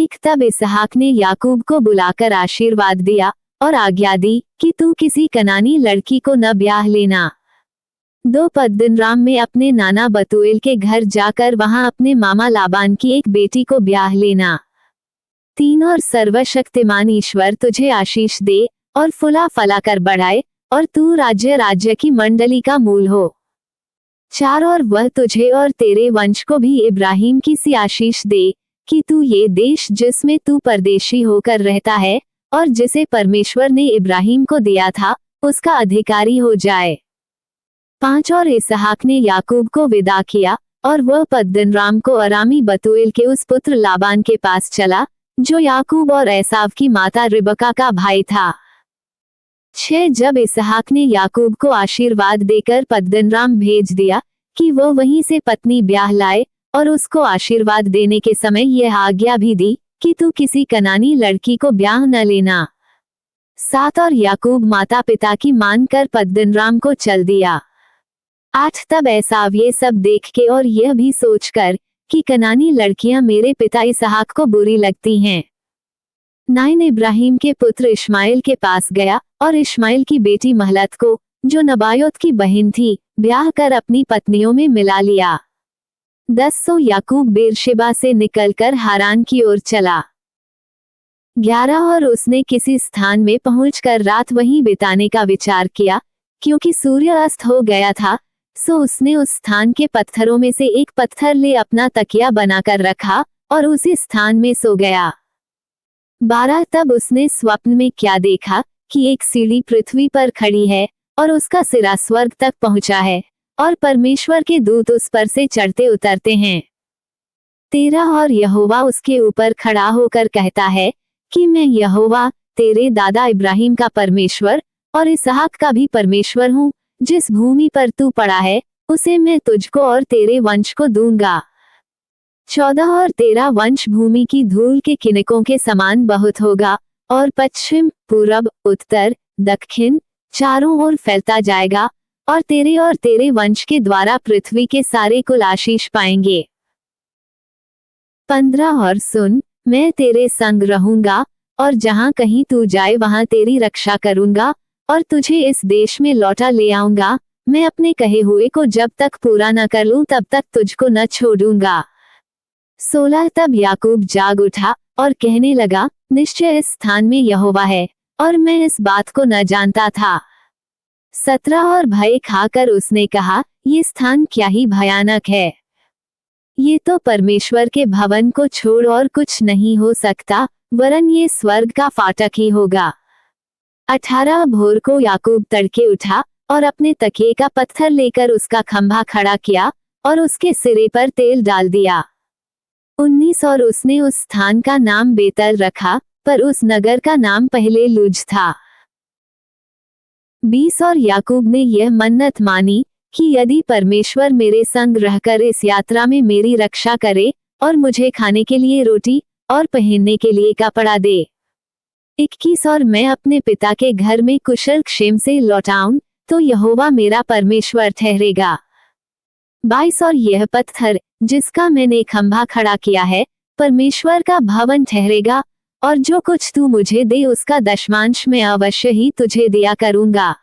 ठीक तब इसहाक ने याकूब को बुलाकर आशीर्वाद दिया और आज्ञा दी कि तू किसी कनानी लड़की को न ब्याह लेना। 2 पद्दनराम में अपने नाना बतूएल के घर जाकर वहां अपने मामा लाबान की एक बेटी को ब्याह लेना। 3 और सर्वशक्तिमान ईश्वर तुझे आशीष दे और फुला फला कर बढ़ाए और तू राज्य की मंडली का मूल हो। 4 और वह तुझे और तेरे वंश को भी इब्राहिम की सी आशीष दे कि तू ये देश जिसमें तू परदेशी होकर रहता है और जिसे परमेश्वर ने इब्राहिम को दिया था उसका अधिकारी हो जाए। 5 और इसहाक ने याकूब को विदा किया और वह पद्दनराम को अरामी बतूएल के उस पुत्र लाबान के पास चला जो याकूब और एसाव की माता रिबका का भाई था। 6 जब इसहाक ने याकूब को आशीर्वाद देकर पद्दनराम भेज दिया कि वह वहीं से पत्नी ब्याह लाए और उसको आशीर्वाद देने के समय यह आज्ञा भी दी कि तू किसी कनानी लड़की को ब्याह न लेना। 7 और याकूब माता पिता की मानकर पद्दनराम को चल दिया। 8 तब एसाव ये सब देख के और यह भी सोचकर कि कनानी लड़कियां मेरे पिता इसहाक को बुरी लगती हैं, 9 इब्राहिम के पुत्र इश्माइल के पास गया और इश्माइल की बेटी महलत को, जो नबायोत की बहन थी, ब्याह कर अपनी पत्नियों में मिला लिया। 10 सो याकूब बेरशेबा से निकलकर हारान की ओर चला। 11 और उसने किसी स्थान में पहुंचकर रात वहीं बिताने का विचार किया, क्योंकि सूर्य अस्त हो गया था, सो उसने उस स्थान के पत्थरों में से एक पत्थर ले अपना तकिया बनाकर रखा और उसी स्थान में सो गया। 12 तब उसने स्वप्न में क्या देखा कि एक सीढ़ी पृथ्वी पर खड़ी है और उसका सिरा स्वर्ग तक पहुंचा है और परमेश्वर के दूत उस पर से चढ़ते उतरते हैं। 13 और यहोवा उसके ऊपर खड़ा होकर कहता है कि मैं यहोवा तेरे दादा इब्राहिम का परमेश्वर और इसहाक का भी परमेश्वर हूँ। जिस भूमि पर तू पड़ा है उसे मैं तुझको और तेरे वंश को दूंगा। 14 और तेरा वंश भूमि की धूल के किनकों के समान बहुत होगा और पश्चिम, पूरब, उत्तर, दक्षिण चारों ओर फैलता जाएगा और तेरे वंश के द्वारा पृथ्वी के सारे कुल आशीष पाएंगे। 15 और सुन, मैं तेरे संग रहूंगा और जहां कहीं तू जाए वहां तेरी रक्षा करूंगा और तुझे इस देश में लौटा ले आऊंगा। मैं अपने कहे हुए को जब तक पूरा न कर लूं तब तक तुझको न छोड़ूंगा। 16 तब याकूब जाग उठा और कहने लगा, निश्चय इस स्थान में यहोवा है और मैं इस बात को न जानता था। 17 और भय खाकर उसने कहा, ये स्थान क्या ही भयानक है, ये तो परमेश्वर के भवन को छोड़ और कुछ नहीं हो सकता, वरन ये स्वर्ग का फाटक ही होगा। 18 भोर को याकूब तड़के उठा और अपने तकिए का पत्थर लेकर उसका खंभा खड़ा किया और उसके सिरे पर तेल डाल दिया। 19 और उसने उस स्थान का नाम बेतल रखा, पर उस नगर का नाम पहले लूज था। 20 और याकूब ने यह मन्नत मानी कि यदि परमेश्वर मेरे संग रहकर इस यात्रा में मेरी रक्षा करे और मुझे खाने के लिए रोटी और पहनने के लिए कपड़ा दे। 21 और मैं अपने पिता के घर में कुशल क्षेम से लौटाऊं तो यहोवा मेरा परमेश्वर ठहरेगा। 22 और यह पत्थर जिसका मैंने खंभा खड़ा किया है परमेश्वर का भवन ठहरेगा और जो कुछ तू मुझे दे उसका दशमांश मैं अवश्य ही तुझे दिया करूंगा।